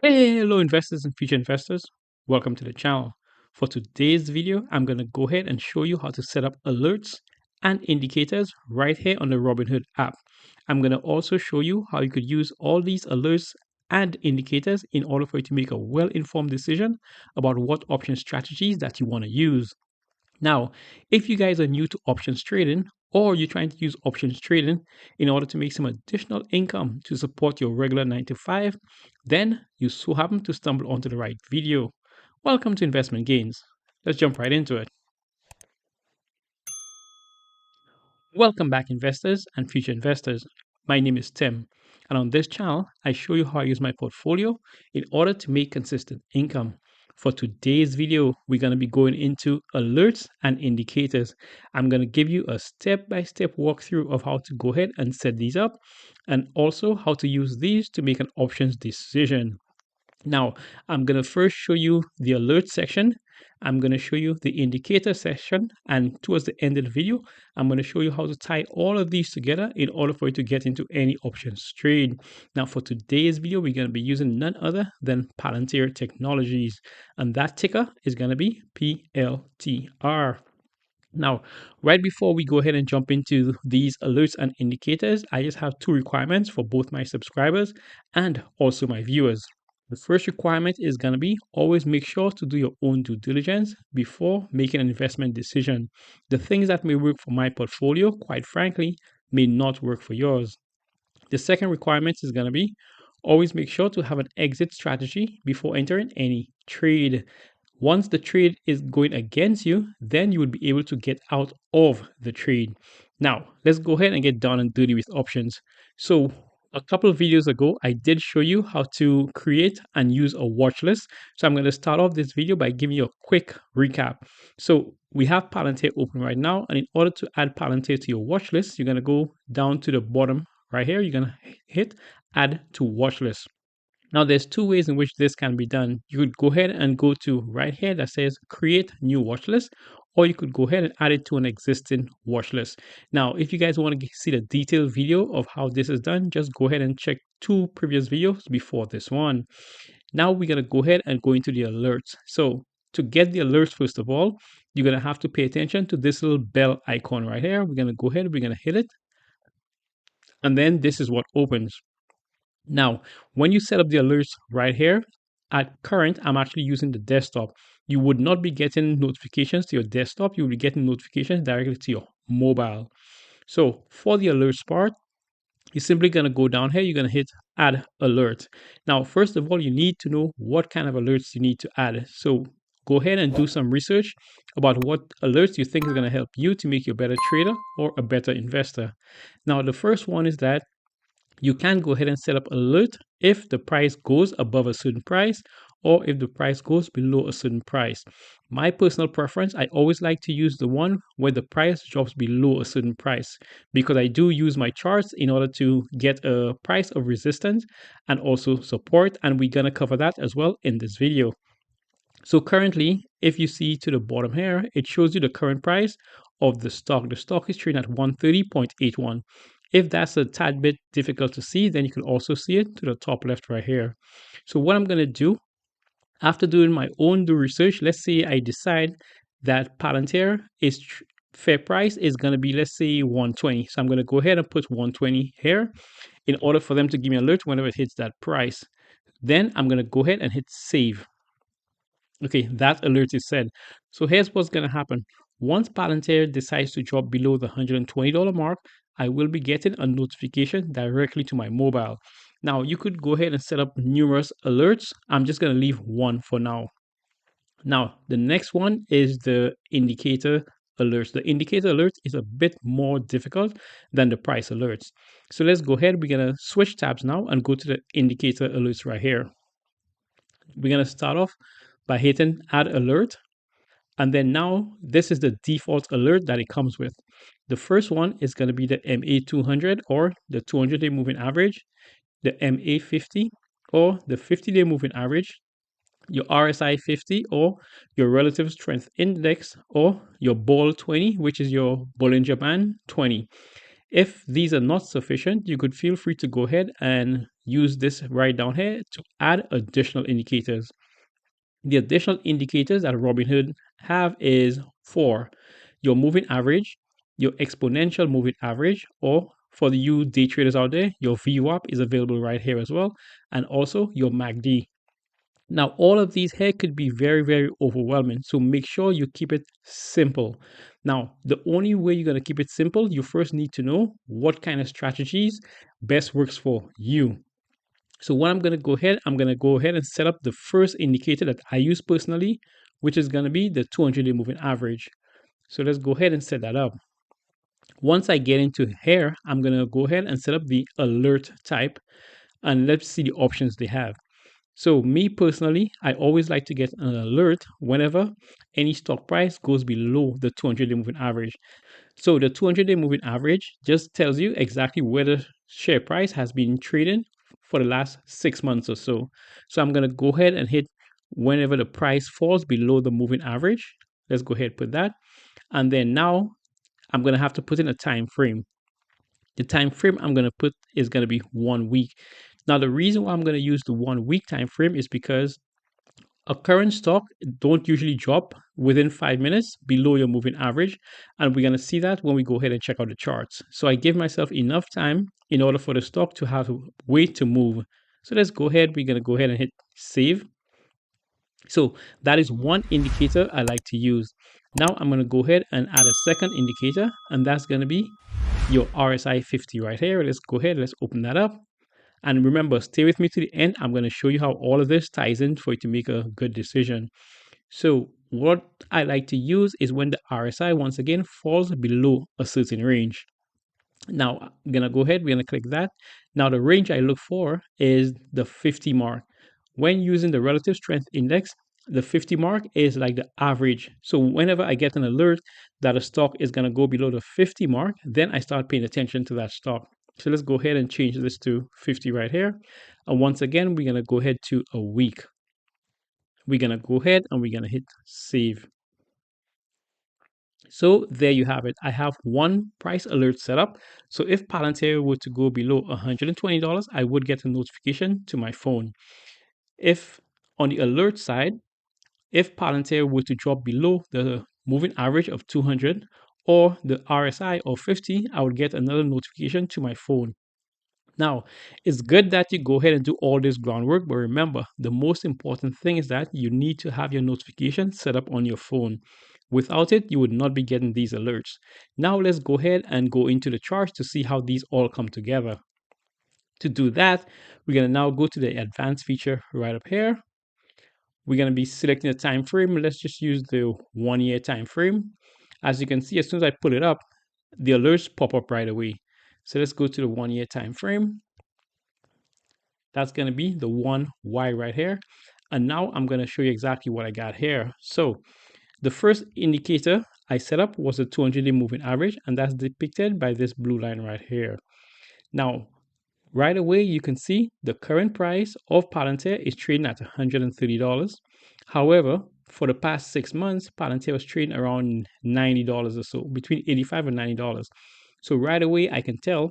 Hey, hello investors and future investors. Welcome to the channel. For today's video, I'm going to go ahead and show you how to set up alerts and indicators right here on the Robinhood app. I'm going to also show you how you could use all these alerts and indicators in order for you to make a well-informed decision about what option strategies that you want to use. Now, if you guys are new to options trading or you're trying to use options trading in order to make some additional income to support your regular 9 to 5, then you so happen to stumble onto the right video. Welcome to Investment Gains. Let's jump right into it. Welcome back, investors and future investors. My name is Tim, and on this channel, I show you how I use my portfolio in order to make consistent income. For today's video, we're going to be going into alerts and indicators. I'm going to give you a step-by-step walkthrough of how to go ahead and set these up, and also how to use these to make an options decision. Now, I'm going to first show you the alert section. I'm going to show you the indicator section. And towards the end of the video, I'm going to show you how to tie all of these together in order for you to get into any options trade. Now, for today's video, we're going to be using none other than Palantir Technologies. And that ticker is going to be PLTR. Now, right before we go ahead and jump into these alerts and indicators, I just have two requirements for both my subscribers and also my viewers. The first requirement is going to be always make sure to do your own due diligence before making an investment decision. The things that may work for my portfolio, quite frankly, may not work for yours. The second requirement is going to be always make sure to have an exit strategy before entering any trade. Once the trade is going against you, then you would be able to get out of the trade. Now, let's go ahead and get down and dirty with options. So, a couple of videos ago, I did show you how to create and use a watch list. So I'm going to start off this video by giving you a quick recap. So we have Palantir open right now. And in order to add Palantir to your watch list, you're going to go down to the bottom right here. You're going to hit add to watch list. Now, there's two ways in which this can be done. You could go ahead and go to right here that says create new watch list, or you could go ahead and add it to an existing watch list. Now, if you guys want to see the detailed video of how this is done, just go ahead and check two previous videos before this one. Now we're going to go ahead and go into the alerts. So to get the alerts, first of all, you're going to have to pay attention to this little bell icon right here. We're going to go ahead, we're going to hit it. And then this is what opens. Now, when you set up the alerts right here, at current, I'm actually using the desktop. You would not be getting notifications to your desktop. You will be getting notifications directly to your mobile. So for the alerts part, you're simply going to go down here. You're going to hit add alert. Now, first of all, you need to know what kind of alerts you need to add. So go ahead and do some research about what alerts you think is going to help you to make you a better trader or a better investor. Now, the first one is that you can go ahead and set up alert if the price goes above a certain price or if the price goes below a certain price. My personal preference, I always like to use the one where the price drops below a certain price because I do use my charts in order to get a price of resistance and also support, and we're going to cover that as well in this video. So currently, if you see to the bottom here, it shows you the current price of the stock. The stock is trading at 130.81. If that's a tad bit difficult to see, then you can also see it to the top left right here. So what I'm going to do, after doing my own due research, let's say I decide that Palantir is fair price is going to be, let's say, 120. So I'm going to go ahead and put 120 here in order for them to give me an alert whenever it hits that price. Then I'm going to go ahead and hit save. Okay, that alert is set. So here's what's going to happen. Once Palantir decides to drop below the $120 mark, I will be getting a notification directly to my mobile. Now, you could go ahead and set up numerous alerts. I'm just going to leave one for now. Now, the next one is the indicator alerts. The indicator alert is a bit more difficult than the price alerts. So let's go ahead. We're going to switch tabs now and go to the indicator alerts right here. We're going to start off by hitting add alert. And then now this is the default alert that it comes with. The first one is going to be the MA200 or the 200-day moving average, the MA50 or the 50-day moving average, your RSI 50 or your relative strength index, or your BOL 20, which is your Bollinger Band 20. If these are not sufficient, you could feel free to go ahead and use this right down here to add additional indicators. The additional indicators that Robinhood have is for your moving average, your exponential moving average, or for the you day traders out there, your VWAP is available right here as well, and also your MACD. Now, all of these here could be very, very overwhelming. So make sure you keep it simple. Now, the only way you're going to keep it simple, you first need to know what kind of strategies best works for you. So what I'm going to go ahead and set up the first indicator that I use personally, which is going to be the 200-day moving average. So let's go ahead and set that up. Once I get into here, I'm going to go ahead and set up the alert type, and let's see the options they have. So me personally, I always like to get an alert whenever any stock price goes below the 200-day moving average. So the 200-day moving average just tells you exactly where the share price has been trading for the last 6 months or so. So I'm going to go ahead and hit whenever the price falls below the moving average. Let's go ahead and put that. And then now I'm going to have to put in a time frame. The time frame I'm going to put is going to be 1 week. Now, the reason why I'm going to use the 1 week time frame is because a current stock don't usually drop within 5 minutes below your moving average, and we're going to see that when we go ahead and check out the charts. So I give myself enough time in order for the stock to have a way to move. So let's go ahead. We're going to go ahead and hit save. So that is one indicator I like to use. Now I'm going to go ahead and add a second indicator, and that's going to be your RSI 50 right here. Let's go ahead. Let's open that up. And remember, stay with me to the end. I'm going to show you how all of this ties in for you to make a good decision. So what I like to use is when the RSI once again falls below a certain range. Now I'm going to go ahead. We're going to click that. Now the range I look for is the 50 mark. When using the relative strength index, the 50 mark is like the average. So whenever I get an alert that a stock is going to go below the 50 mark, then I start paying attention to that stock. So let's go ahead and change this to 50 right here. And once again, we're going to go ahead to a week. We're going to go ahead and we're going to hit save. So there you have it. I have one price alert set up. So if Palantir were to go below $120, I would get a notification to my phone. If on the alert side, if Palantir were to drop below the moving average of 200 or the RSI of 50, I would get another notification to my phone. Now, it's good that you go ahead and do all this groundwork, but remember, the most important thing is that you need to have your notification set up on your phone. Without it, you would not be getting these alerts. Now, let's go ahead and go into the charts to see how these all come together. To do that, we're going to now go to the advanced feature right up here. We're going to be selecting a time frame. Let's just use the 1 year time frame. As you can see, as soon as I pull it up, the alerts pop up right away. So let's go to the 1 year time frame. That's going to be the 1Y right here. And now I'm going to show you exactly what I got here. So the first indicator I set up was the 200-day moving average, and that's depicted by this blue line right here. Now, right away, you can see the current price of Palantir is trading at $130. However, for the past 6 months, Palantir was trading around $90 or so, between $85 and $90. So right away, I can tell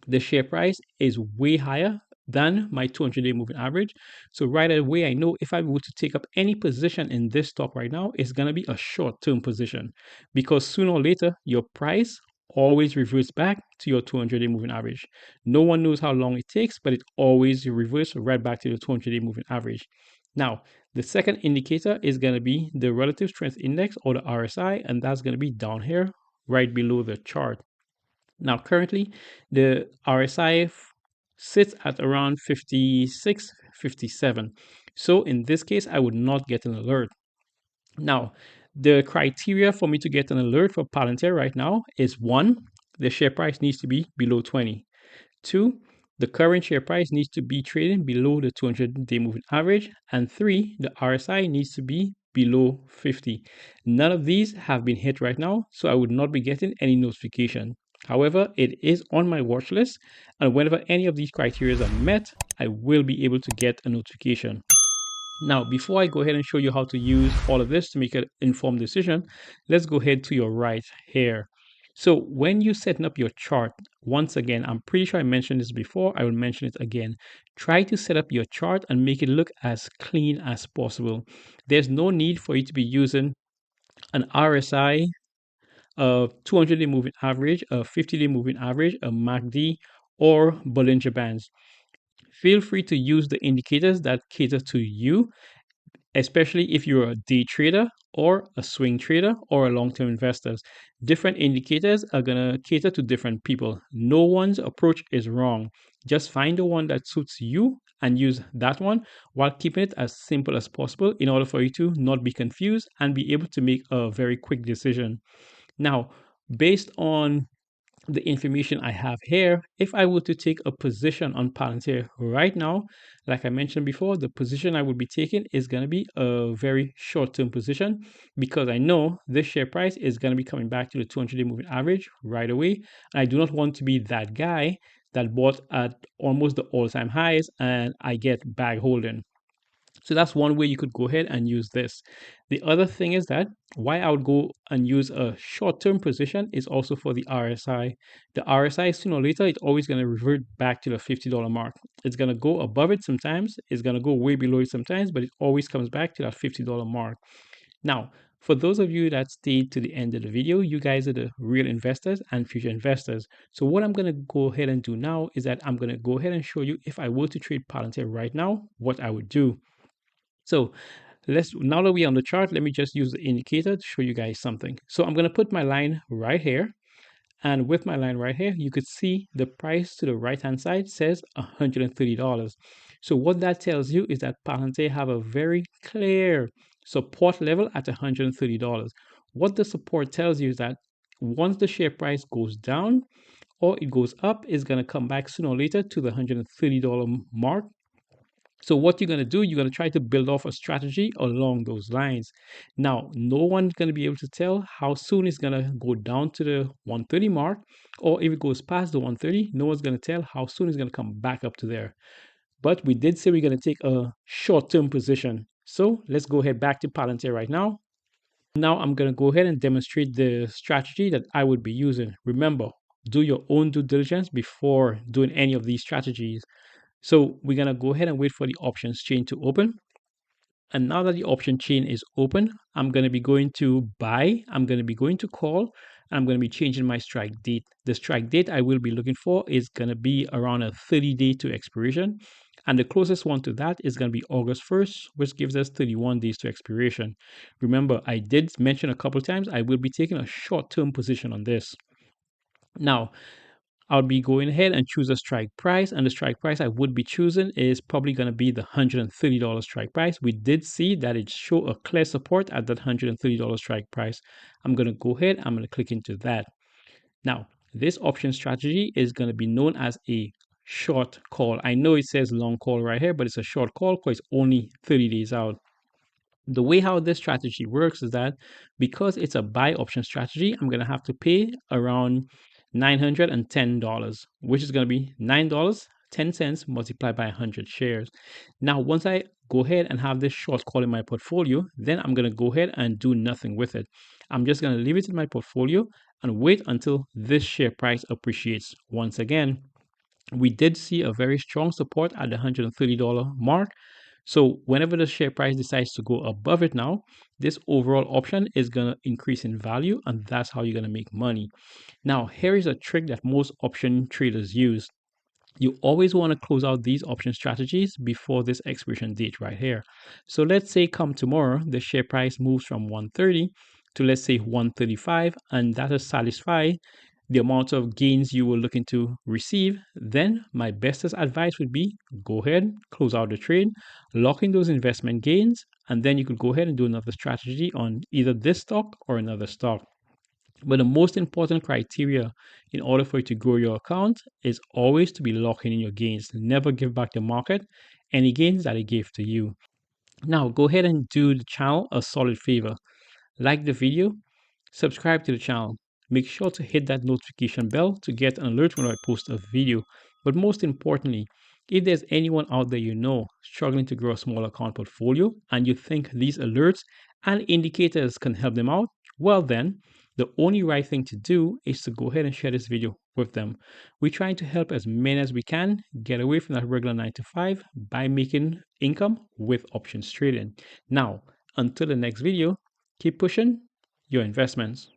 the share price is way higher than my 200-day moving average. So right away, I know if I were to take up any position in this stock right now, it's going to be a short-term position, because sooner or later, your price always reverts back to your 200-day moving average. No one knows how long it takes, but it always reverts right back to the 200-day moving average. Now, the second indicator is going to be the relative strength index, or the RSI, and that's going to be down here right below the chart. Now, currently, the RSI sits at around 56, 57. So in this case, I would not get an alert. Now, the criteria for me to get an alert for Palantir right now is 1, the share price needs to be below 20. 2, the current share price needs to be trading below the 200-day moving average. And 3, the RSI needs to be below 50. None of these have been hit right now, so I would not be getting any notification. However, it is on my watch list, and whenever any of these criteria are met, I will be able to get a notification. Now, before I go ahead and show you how to use all of this to make an informed decision, let's go ahead to your right here. So when you're setting up your chart, Once again, I'm pretty sure I mentioned this before. I will mention it again. Try to set up your chart and make it look as clean as possible. There's no need for you to be using an RSI, a 200-day moving average, a 50-day moving average, a MACD, or Bollinger Bands. Feel free to use the indicators that cater to you, especially if you're a day trader or a swing trader or a long-term investor. Different indicators are going to cater to different people. No one's approach is wrong. Just find the one that suits you and use that one while keeping it as simple as possible in order for you to not be confused and be able to make a very quick decision. Now, based on the information I have here, if I were to take a position on Palantir right now, like I mentioned before, the position I would be taking is going to be a very short-term position because I know this share price is going to be coming back to the 200-day moving average right away. I do not want to be that guy that bought at almost the all-time highs and I get bag holding. So that's one way you could go ahead and use this. The other thing is that why I would go and use a short-term position is also for the RSI. The RSI, sooner or later, it's always going to revert back to the $50 mark. It's going to go above it sometimes. It's going to go way below it sometimes, but it always comes back to that $50 mark. Now, for those of you that stayed to the end of the video, you guys are the real investors and future investors. So what I'm going to go ahead and do now is that I'm going to go ahead and show you if I were to trade Palantir right now, what I would do. So now that we're on the chart, let me just use the indicator to show you guys something. So I'm going to put my line right here. And with my line right here, you could see the price to the right-hand side says $130. So what that tells you is that Palantir have a very clear support level at $130. What the support tells you is that once the share price goes down or it goes up, it's going to come back sooner or later to the $130 mark. So what you're going to do, you're going to try to build off a strategy along those lines. Now, no one's going to be able to tell how soon it's going to go down to the 130 mark, or if it goes past the 130, no one's going to tell how soon it's going to come back up to there. But we did say we're going to take a short-term position. So let's go ahead back to Palantir right now. Now I'm going to go ahead and demonstrate the strategy that I would be using. Remember, do your own due diligence before doing any of these strategies. So we're going to go ahead and wait for the options chain to open. And now that the option chain is open, I'm going to be going to buy, I'm going to be going to call, and I'm going to be changing my strike date. The strike date I will be looking for is going to be around a 30-day to expiration. And the closest one to that is going to be August 1st, which gives us 31 days to expiration. Remember, I did mention a couple times I will be taking a short-term position on this. Now, I'll be going ahead and choose a strike price, and the strike price I would be choosing is probably going to be the $130 strike price. We did see that it show a clear support at that $130 strike price. I'm going to go ahead, I'm going to click into that. Now, this option strategy is going to be known as a short call. I know it says long call right here, but it's a short call because it's only 30 days out. The way how this strategy works is that because it's a buy option strategy, I'm going to have to pay around $910, which is going to be $9.10 multiplied by 100 shares. Now, once I go ahead and have this short call in my portfolio, then I'm going to go ahead and do nothing with it. I'm just going to leave it in my portfolio and wait until this share price appreciates. Once again, we did see a very strong support at the $130 mark. So whenever the share price decides to go above it now, this overall option is going to increase in value, and that's how you're going to make money. Now, here is a trick that most option traders use. You always want to close out these option strategies before this expiration date right here. So let's say come tomorrow, the share price moves from 130 to let's say 135, and that will satisfy the amount of gains you were looking to receive. Then my bestest advice would be go ahead, close out the trade, lock in those investment gains, and then you could go ahead and do another strategy on either this stock or another stock. But the most important criteria in order for you to grow your account is always to be locking in your gains. Never give back the market any gains that it gave to you. Now, go ahead and do the channel a solid favor. Like the video, subscribe to the channel. Make sure to hit that notification bell to get an alert when I post a video. But most importantly, if there's anyone out there you know struggling to grow a small account portfolio and you think these alerts and indicators can help them out, well then, The only right thing to do is to go ahead and share this video with them. We're trying to help as many as we can get away from that regular 9 to 5 by making income with options trading. Now, until the next video, keep pushing your investments.